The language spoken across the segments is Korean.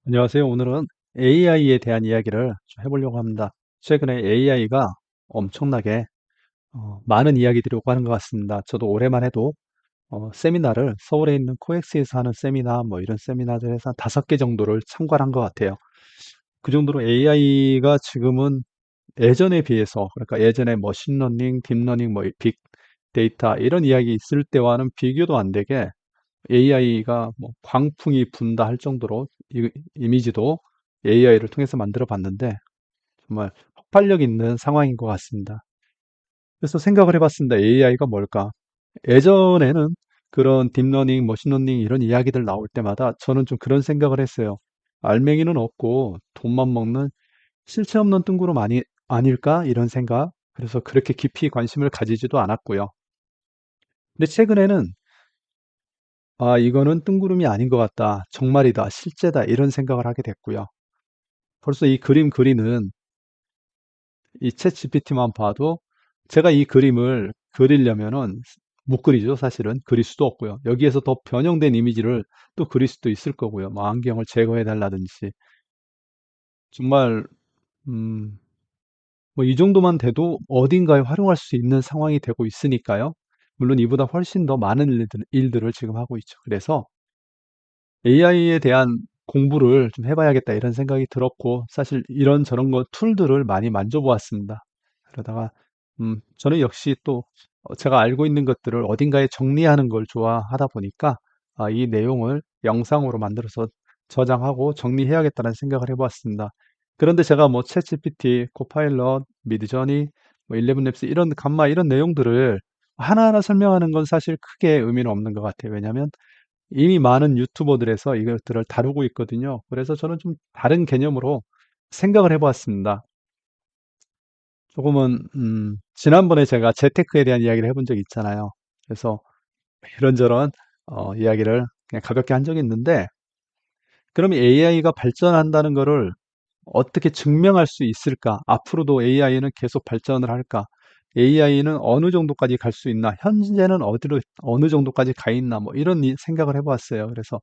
안녕하세요. 오늘은 AI에 대한 이야기를 좀 해보려고 합니다. 최근에 AI가 엄청나게 많은 이야기들이 오고 하는 것 같습니다. 저도 올해만 해도 세미나를 서울에 있는 코엑스에서 하는 세미나 뭐 이런 세미나들에서 한 5개 정도를 참관한 것 같아요. 그 정도로 AI가 지금은 예전에 비해서 그러니까 예전에 머신러닝, 딥러닝, 뭐 빅데이터 이런 이야기 있을 때와는 비교도 안 되게 AI가 뭐 광풍이 분다 할 정도로 이미지도 AI를 통해서 만들어 봤는데 정말 폭발력 있는 상황인 것 같습니다. 그래서 생각을 해봤습니다. AI가 뭘까? 예전에는 그런 딥러닝, 머신러닝 이런 이야기들 나올 때마다 저는 좀 그런 생각을 했어요. 알맹이는 없고 돈만 먹는 실체 없는 뜬구름 아닐까? 이런 생각. 그래서 그렇게 깊이 관심을 가지지도 않았고요. 근데 최근에는 이거는 뜬구름이 아닌 것 같다. 정말이다. 실제다. 이런 생각을 하게 됐고요. 벌써 이 그림 그리는 이 챗 GPT만 봐도 제가 이 그림을 그리려면은 못 그리죠. 사실은 그릴 수도 없고요. 여기에서 더 변형된 이미지를 또 그릴 수도 있을 거고요. 뭐 안경을 제거해 달라든지 정말 음, 뭐 이 정도만 돼도 어딘가에 활용할 수 있는 상황이 되고 있으니까요. 물론 이보다 훨씬 더 많은 일들을 지금 하고 있죠. 그래서 AI에 대한 공부를 좀 해봐야겠다 이런 생각이 들었고 사실 이런저런 거 툴들을 많이 만져보았습니다. 그러다가 저는 역시 또 제가 알고 있는 것들을 어딘가에 정리하는 걸 좋아하다 보니까 이 내용을 영상으로 만들어서 저장하고 정리해야겠다는 생각을 해보았습니다. 그런데 제가 뭐 챗GPT, 코파일럿, 미드저니, 뭐 11랩스 이런 감마 이런 내용들을 하나하나 설명하는 건 사실 크게 의미는 없는 것 같아요. 왜냐하면 이미 많은 유튜버들에서 이것들을 다루고 있거든요. 그래서 저는 좀 다른 개념으로 생각을 해보았습니다. 조금은 지난번에 제가 재테크에 대한 이야기를 해본 적이 있잖아요. 그래서 이런저런 이야기를 그냥 가볍게 한 적이 있는데 그럼 AI가 발전한다는 거를 어떻게 증명할 수 있을까? 앞으로도 AI는 계속 발전을 할까? AI는 어느 정도까지 갈 수 있나? 현재는 어느 정도까지 가 있나? 뭐 이런 생각을 해보았어요. 그래서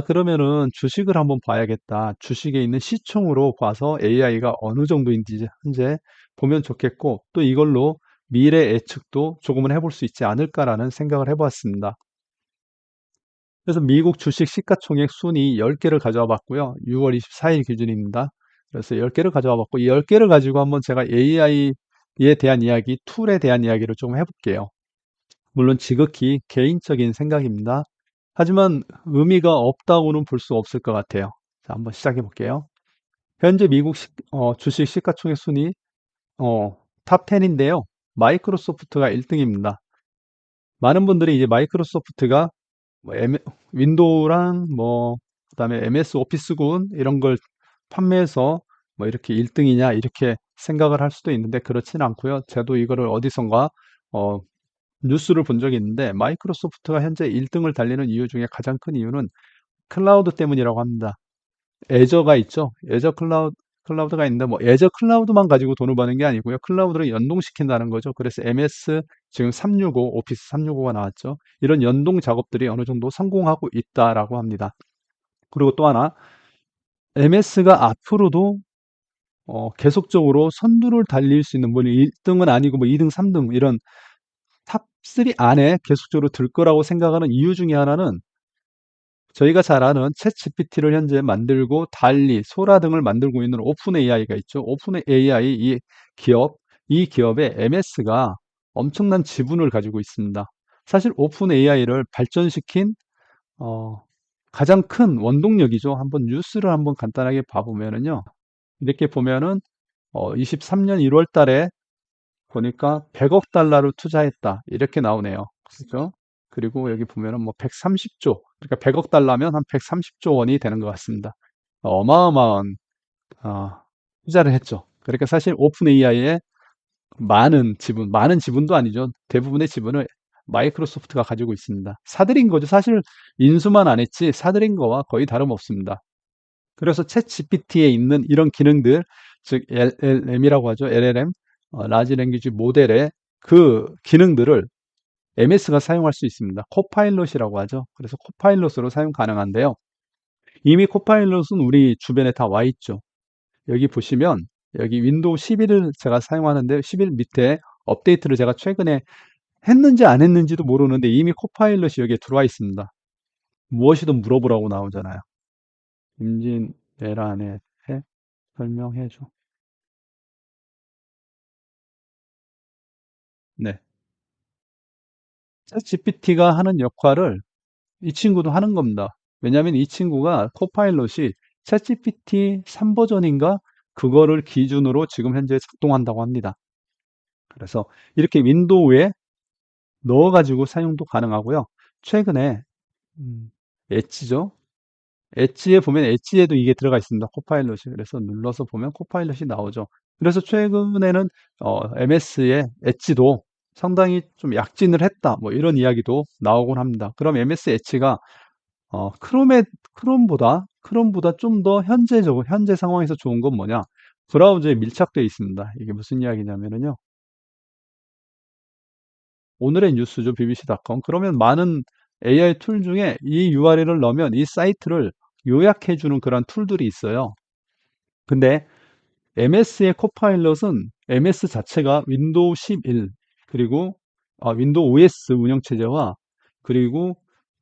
그러면은 주식을 한번 봐야겠다. 주식에 있는 시총으로 봐서 AI가 어느 정도인지 현재 보면 좋겠고, 또 이걸로 미래 예측도 조금은 해볼 수 있지 않을까라는 생각을 해보았습니다. 그래서 미국 주식 시가총액 순위 10개를 가져와 봤고요. 6월 24일 기준입니다. 그래서 10개를 가져와 봤고, 이 10개를 가지고 한번 제가 AI에 대한 이야기, 툴에 대한 이야기를 좀 해볼게요. 물론 지극히 개인적인 생각입니다. 하지만 의미가 없다고는 볼 수 없을 것 같아요. 자, 한번 시작해 볼게요. 현재 미국 주식 시가총액 순위 탑 10인데요. 마이크로소프트가 1등입니다. 많은 분들이 이제 마이크로소프트가 뭐 윈도우랑 뭐 그다음에 MS 오피스군 이런 걸 판매해서 뭐 이렇게 1등이냐 이렇게 생각을 할 수도 있는데 그렇지는 않고요. 저도 이거를 어디선가 어, 뉴스를 본 적이 있는데 마이크로소프트가 현재 1등을 달리는 이유 중에 가장 큰 이유는 클라우드 때문이라고 합니다. 애저가 있죠. 클라우드가 있는데 뭐 애저 클라우드만 가지고 돈을 버는 게 아니고요. 클라우드를 연동시킨다는 거죠. 그래서 MS 지금 365 오피스 365가 나왔죠. 이런 연동 작업들이 어느 정도 성공하고 있다라고 합니다. 그리고 또 하나 MS가 앞으로도 계속적으로 선두를 달릴 수 있는 뭐 1등은 아니고 뭐 2등, 3등 이런 탑 3 안에 계속적으로 들 거라고 생각하는 이유 중에 하나는 저희가 잘 아는 챗 GPT를 현재 만들고 달리, 소라 등을 만들고 있는 오픈 AI가 있죠. 오픈 AI 이 기업의 MS가 엄청난 지분을 가지고 있습니다. 사실 오픈 AI를 발전시킨 어, 가장 큰 원동력이죠. 한번 뉴스를 한번 간단하게 봐보면은요. 이렇게 보면은 23년 1월 달에 보니까 100억 달러를 투자했다. 이렇게 나오네요. 그죠? 그리고 여기 보면은 뭐 130조, 그러니까 100억 달러면 한 130조 원이 되는 것 같습니다. 어마어마한 어, 투자를 했죠. 그러니까 사실 오픈 AI에 많은 지분도 아니죠. 대부분의 지분을 마이크로소프트가 가지고 있습니다. 사들인 거죠. 사실 인수만 안 했지 사들인 거와 거의 다름없습니다. 그래서 챗 GPT에 있는 이런 기능들, 즉 LLM이라고 하죠. LLM, 라지 랭귀지 모델의 그 기능들을 MS가 사용할 수 있습니다. 코파일럿이라고 하죠. 그래서 코파일럿으로 사용 가능한데요. 이미 코파일럿은 우리 주변에 다 와 있죠. 여기 보시면 여기 윈도우 11을 제가 사용하는데 11 밑에 업데이트를 제가 최근에 했는지 안 했는지도 모르는데 이미 코파일럿이 여기에 들어와 있습니다. 무엇이든 물어보라고 나오잖아요. 임진왜란에 해 설명해 줘. 네. 챗GPT가 하는 역할을 이 친구도 하는 겁니다. 왜냐하면 이 친구가 코파일럿이 챗GPT 3 버전인가 그거를 기준으로 지금 현재 작동한다고 합니다. 그래서 이렇게 윈도우에 넣어가지고 사용도 가능하고요. 최근에 엣지죠. 엣지에 보면 엣지에도 이게 들어가 있습니다. 코파일럿이. 그래서 눌러서 보면 코파일럿이 나오죠. 그래서 최근에는 MS의 엣지도 상당히 좀 약진을 했다. 뭐 이런 이야기도 나오곤 합니다. 그럼 MS 엣지가 크롬보다 좀 더 현재 상황에서 좋은 건 뭐냐? 브라우저에 밀착되어 있습니다. 이게 무슨 이야기냐면요. 오늘의 뉴스죠. bbc.com. 그러면 많은 AI 툴 중에 이 URL을 넣으면 이 사이트를 요약해주는 그런 툴들이 있어요. 근데 MS의 코파일럿은 MS 자체가 윈도우 11 그리고 윈도우 OS 운영체제와 그리고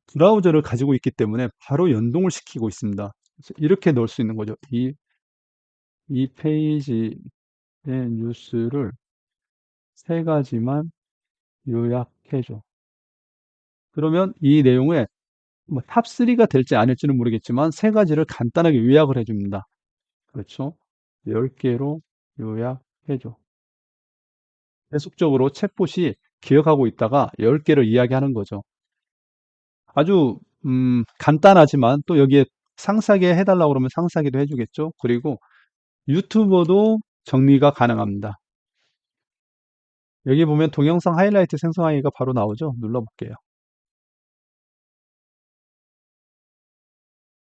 브라우저를 가지고 있기 때문에 바로 연동을 시키고 있습니다. 그래서 이렇게 넣을 수 있는 거죠. 이 페이지의 뉴스를 세 가지만 요약해줘. 그러면 이 내용에 뭐 탑3가 될지 아닐지는 모르겠지만 세 가지를 간단하게 요약을 해줍니다. 그렇죠? 10개로 요약해줘. 계속적으로 챗봇이 기억하고 있다가 10개를 이야기하는 거죠. 아주 간단하지만 또 여기에 상세하게 해달라고 그러면 상세하게도 해주겠죠. 그리고 유튜버도 정리가 가능합니다. 여기 보면 동영상 하이라이트 생성하기가 바로 나오죠. 눌러볼게요.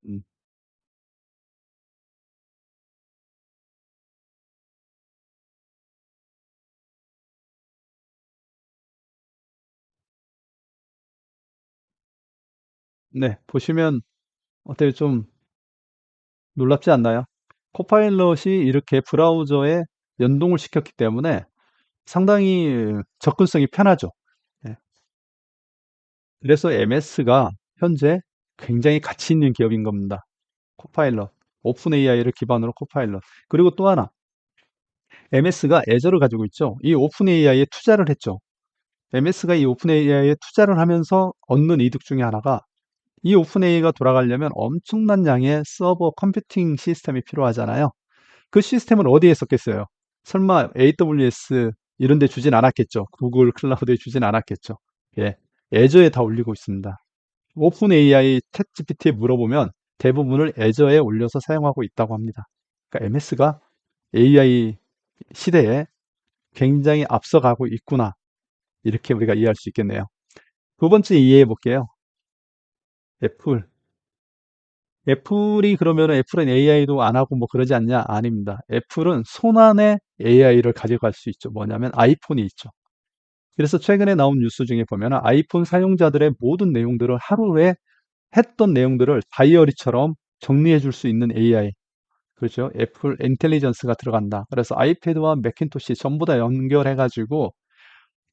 음, 네, 보시면 어때요? 좀 놀랍지 않나요? 코파일럿이 이렇게 브라우저에 연동을 시켰기 때문에 상당히 접근성이 편하죠. 예. 그래서 MS가 현재 굉장히 가치 있는 기업인 겁니다. 코파일럿, 오픈 AI를 기반으로 코파일럿. 그리고 또 하나, MS가 애저를 가지고 있죠. 이 오픈 AI에 투자를 했죠. MS가 이 오픈 AI에 투자를 하면서 얻는 이득 중에 하나가 이 오픈 AI가 돌아가려면 엄청난 양의 서버 컴퓨팅 시스템이 필요하잖아요. 그 시스템을 어디에 썼겠어요? 설마 AWS 이런 데 주진 않았겠죠. 구글 클라우드에 주진 않았겠죠. 예. 애저에 다 올리고 있습니다. 오픈 AI 챗 GPT에 물어보면 대부분을 애저에 올려서 사용하고 있다고 합니다. 그러니까 MS가 AI 시대에 굉장히 앞서가고 있구나. 이렇게 우리가 이해할 수 있겠네요. 두 번째 이해해 볼게요. 애플. 애플이 그러면 애플은 AI도 안 하고 뭐 그러지 않냐? 아닙니다. 애플은 손안에 AI를 가져갈 수 있죠. 뭐냐면 아이폰이 있죠. 그래서 최근에 나온 뉴스 중에 보면 아이폰 사용자들의 모든 내용들을 하루에 했던 내용들을 다이어리처럼 정리해 줄 수 있는 AI. 그렇죠. 애플 인텔리전스가 들어간다. 그래서 아이패드와 매cin토시 전부 다 연결해 가지고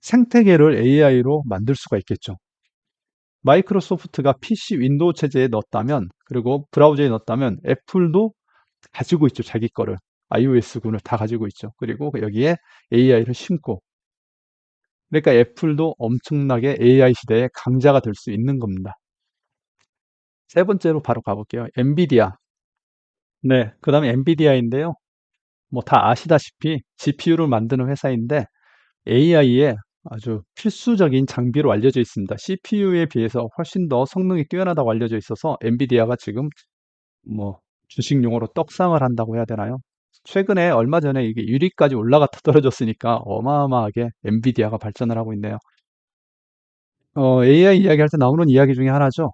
생태계를 AI로 만들 수가 있겠죠. 마이크로소프트가 PC 윈도우 체제에 넣었다면, 그리고 브라우저에 넣었다면 애플도 가지고 있죠. 자기 거를. iOS군을 다 가지고 있죠. 그리고 여기에 AI를 심고. 그러니까 애플도 엄청나게 AI 시대의 강자가 될 수 있는 겁니다. 세 번째로 바로 가볼게요. 엔비디아. 네. 그 다음에 엔비디아인데요. 뭐 다 아시다시피 GPU를 만드는 회사인데 AI에 아주 필수적인 장비로 알려져 있습니다. CPU에 비해서 훨씬 더 성능이 뛰어나다고 알려져 있어서 엔비디아가 지금 뭐 주식 용어로 떡상을 한다고 해야 되나요? 최근에 얼마 전에 이게 1위까지 올라갔다 떨어졌으니까 어마어마하게 엔비디아가 발전을 하고 있네요. AI 이야기할 때 나오는 이야기 중에 하나죠.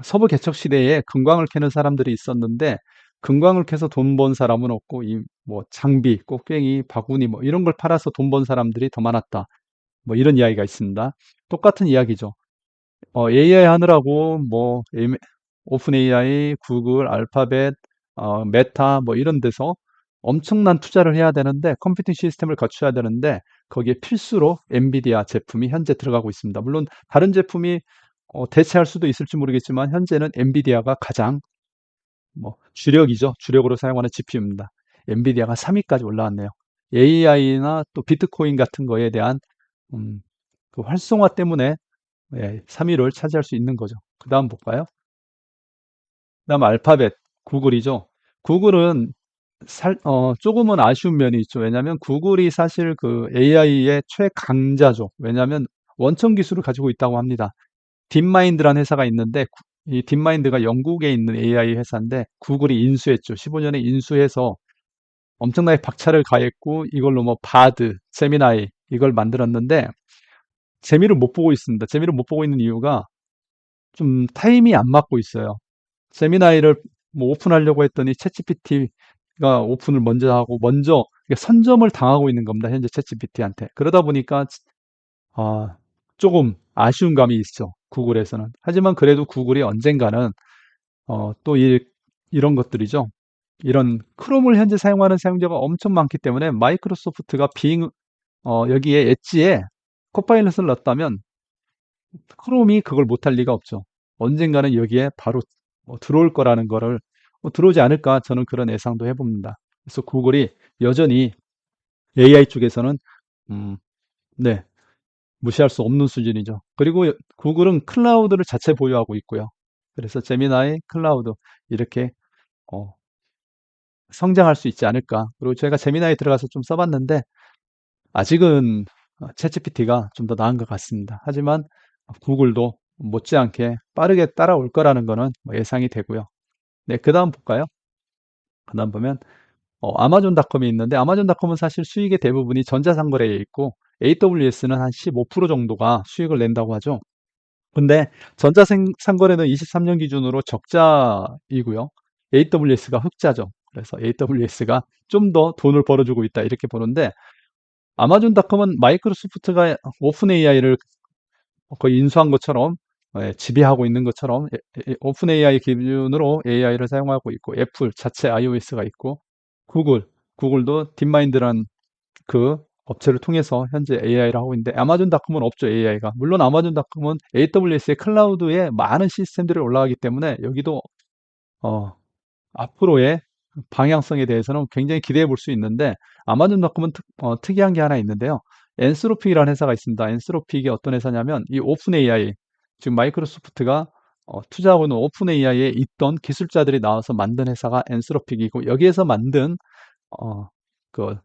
서부 개척 시대에 금광을 캐는 사람들이 있었는데 금광을 캐서 돈 번 사람은 없고 이 뭐 장비, 꽃갱이, 바구니 뭐 이런 걸 팔아서 돈 번 사람들이 더 많았다. 뭐 이런 이야기가 있습니다. 똑같은 이야기죠. AI 하느라고 뭐 오픈 AI, 구글, 알파벳, 메타 뭐 이런 데서 엄청난 투자를 해야 되는데 컴퓨팅 시스템을 갖춰야 되는데 거기에 필수로 엔비디아 제품이 현재 들어가고 있습니다. 물론 다른 제품이 대체할 수도 있을지 모르겠지만 현재는 엔비디아가 가장 뭐 주력이죠. 주력으로 사용하는 GPU입니다. 엔비디아가 3위까지 올라왔네요. AI나 또 비트코인 같은 거에 대한 음, 그 활성화 때문에 3위를 차지할 수 있는 거죠. 그 다음 볼까요? 그다음 알파벳, 구글이죠. 구글은 조금은 아쉬운 면이 있죠. 왜냐하면 구글이 사실 그 AI의 최강자죠. 왜냐하면 원천 기술을 가지고 있다고 합니다. 딥마인드라는 회사가 있는데 이 딥마인드가 영국에 있는 AI 회사인데 구글이 인수했죠. 15년에 인수해서 엄청나게 박차를 가했고 이걸로 뭐 바드, 제미나이 이걸 만들었는데 재미를 못 보고 있습니다. 재미를 못 보고 있는 이유가 좀 타임이 안 맞고 있어요. 세미나이를 뭐 오픈하려고 했더니 챗GPT가 오픈을 먼저 하고 먼저 선점을 당하고 있는 겁니다. 현재 챗GPT한테. 그러다 보니까 아, 조금 아쉬운 감이 있어. 구글에서는. 하지만 그래도 구글이 언젠가는 또 이런 것들이죠. 이런 크롬을 현재 사용하는 사용자가 엄청 많기 때문에 마이크로소프트가 여기에 엣지에 코파일럿을 넣었다면 크롬이 그걸 못할 리가 없죠. 언젠가는 여기에 바로 들어올 거라는 거를 들어오지 않을까 저는 그런 예상도 해봅니다. 그래서 구글이 여전히 AI 쪽에서는 음, 네, 무시할 수 없는 수준이죠. 그리고 구글은 클라우드를 자체 보유하고 있고요. 그래서 제미나이, 클라우드 이렇게 어, 성장할 수 있지 않을까. 그리고 제가 제미나이 들어가서 좀 써봤는데 아직은 챗GPT가 좀 더 나은 것 같습니다. 하지만 구글도 못지않게 빠르게 따라올 거라는 거는 뭐 예상이 되고요. 네, 그 다음 볼까요? 그 다음 보면 아마존닷컴이 있는데 아마존닷컴은 사실 수익의 대부분이 전자상거래에 있고 AWS는 한 15% 정도가 수익을 낸다고 하죠. 근데 전자상거래는 23년 기준으로 적자이고요. AWS가 흑자죠. 그래서 AWS가 좀 더 돈을 벌어주고 있다 이렇게 보는데 아마존닷컴은 마이크로소프트가 오픈 AI를 거의 인수한 것처럼 지배하고 있는 것처럼 오픈 AI 기준으로 AI를 사용하고 있고 애플 자체 iOS가 있고 구글, 구글도 딥마인드란 그 업체를 통해서 현재 AI를 하고 있는데 아마존닷컴은 없죠 AI가. 물론 아마존닷컴은 AWS의 클라우드에 많은 시스템들이 올라가기 때문에 여기도 어, 앞으로의 방향성에 대해서는 굉장히 기대해 볼 수 있는데 아마존닷컴은 특이한 게 하나 있는데요. 엔스로픽이라는 회사가 있습니다. 엔스로픽이 어떤 회사냐면 이 오픈 AI 지금 마이크로소프트가 투자하고 있는 오픈 AI에 있던 기술자들이 나와서 만든 회사가 엔스로픽이고 여기에서 만든 어, 그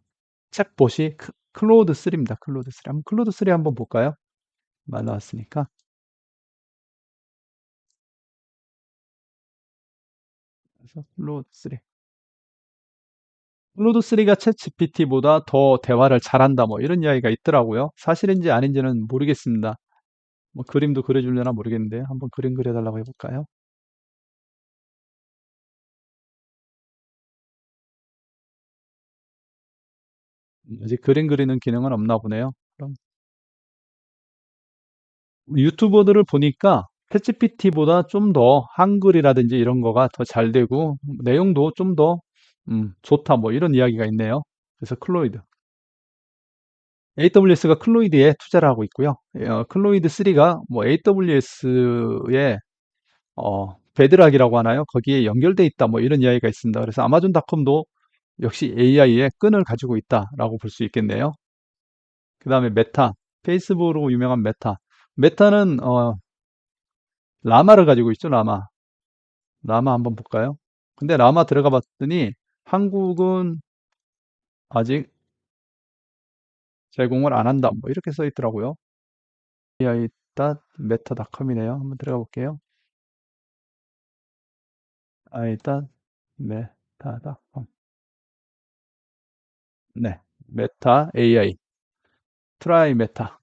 챗봇이 클로드 3입니다. 클로드 3. 한번 클로드 3 한번 볼까요? 말 나왔으니까. 그래서 클로드 3. 클로드 3가 챗 GPT보다 더 대화를 잘한다 뭐 이런 이야기가 있더라고요. 사실인지 아닌지는 모르겠습니다. 뭐 그림도 그려주려나 모르겠는데 한번 그림 그려달라고 해볼까요? 아직 그림 그리는 기능은 없나 보네요. 그럼 유튜버들을 보니까 챗GPT보다 좀 더 한글이라든지 이런 거가 더 잘 되고 내용도 좀 더 좋다 뭐 이런 이야기가 있네요. 그래서 클로이드. AWS가 클로이드에 투자를 하고 있고요. 클로이드 3가 뭐 AWS의 베드락이라고 하나요? 거기에 연결돼 있다 뭐 이런 이야기가 있습니다. 그래서 아마존닷컴도 역시 AI의 끈을 가지고 있다라고 볼 수 있겠네요. 그 다음에 메타, 페이스북으로 유명한 메타. 메타는 라마를 가지고 있죠, 라마. 라마 한번 볼까요? 근데 라마 들어가 봤더니 한국은 아직 제공을 안 한다. 뭐 이렇게 써 있더라고요. ai.meta.com이네요. 한번 들어가 볼게요. ai.meta.com. 네. 메타 AI. 트라이 메타.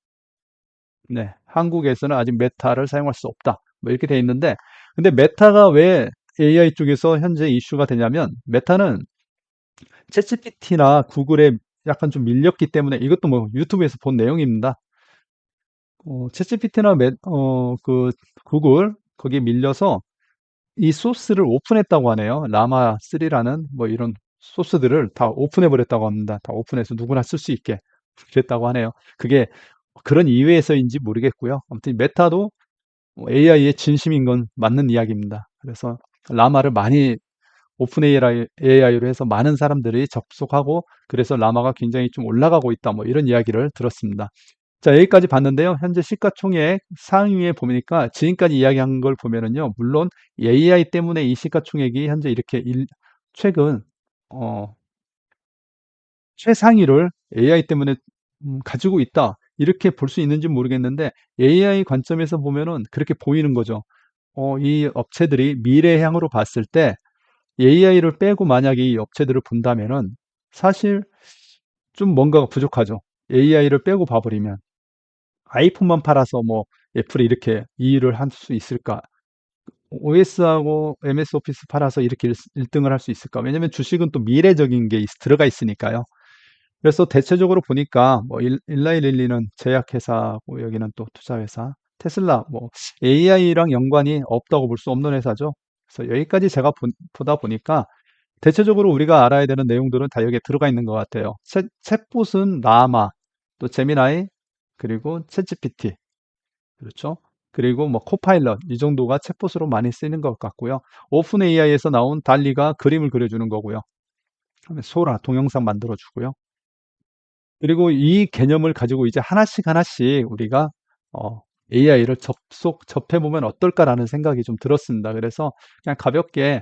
네. 한국에서는 아직 메타를 사용할 수 없다. 뭐 이렇게 돼 있는데 근데 메타가 왜 AI 쪽에서 현재 이슈가 되냐면 메타는 챗GPT나 구글에 약간 좀 밀렸기 때문에 이것도 뭐 유튜브에서 본 내용입니다. 챗GPT나 그 구글 거기에 밀려서 이 소스를 오픈했다고 하네요. 라마 3라는 뭐 이런 소스들을 다 오픈해 버렸다고 합니다. 다 오픈해서 누구나 쓸 수 있게 그랬다고 하네요. 그게 그런 이유에서인지 모르겠고요. 아무튼 메타도 AI의 진심인 건 맞는 이야기입니다. 그래서 라마를 많이 오픈 AI로 해서 많은 사람들이 접속하고 그래서 라마가 굉장히 좀 올라가고 있다. 뭐 이런 이야기를 들었습니다. 자, 여기까지 봤는데요. 현재 시가총액 상위에 보니까 지금까지 이야기한 걸 보면은요. 물론 AI 때문에 이 시가총액이 현재 이렇게 최근 어, 최상위를 AI 때문에 가지고 있다. 이렇게 볼 수 있는지 모르겠는데 AI 관점에서 보면은 그렇게 보이는 거죠. 이 업체들이 미래향으로 봤을 때 AI를 빼고 만약에 이 업체들을 본다면은 사실 좀 뭔가가 부족하죠. AI를 빼고 봐버리면 아이폰만 팔아서 뭐 애플이 이렇게 이 일을 할 수 있을까? OS하고 MS 오피스 팔아서 이렇게 1등을 할 수 있을까? 왜냐면 주식은 또 미래적인 게 들어가 있으니까요. 그래서 대체적으로 보니까 뭐 일라이 릴리는 제약회사고 여기는 또 투자회사, 테슬라 뭐 AI랑 연관이 없다고 볼 수 없는 회사죠. 그래서 여기까지 제가 보다 보니까 대체적으로 우리가 알아야 되는 내용들은 다 여기에 들어가 있는 것 같아요. 챗봇은 라마, 또 제미나이, 그리고 챗GPT, 그렇죠? 그리고 뭐 코파일럿 이 정도가 챗봇으로 많이 쓰이는 것 같고요. 오픈 AI에서 나온 달리가 그림을 그려주는 거고요. 그다음에 소라 동영상 만들어주고요. 그리고 이 개념을 가지고 이제 하나씩 하나씩 우리가 AI를 접해보면 어떨까라는 생각이 좀 들었습니다. 그래서 그냥 가볍게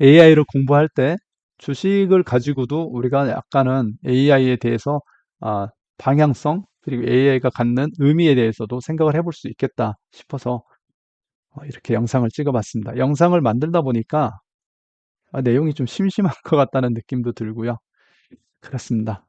AI를 공부할 때 주식을 가지고도 우리가 약간은 AI에 대해서 아, 방향성 그리고 AI가 갖는 의미에 대해서도 생각을 해볼 수 있겠다 싶어서 이렇게 영상을 찍어봤습니다. 영상을 만들다 보니까 내용이 좀 심심한 것 같다는 느낌도 들고요. 그렇습니다.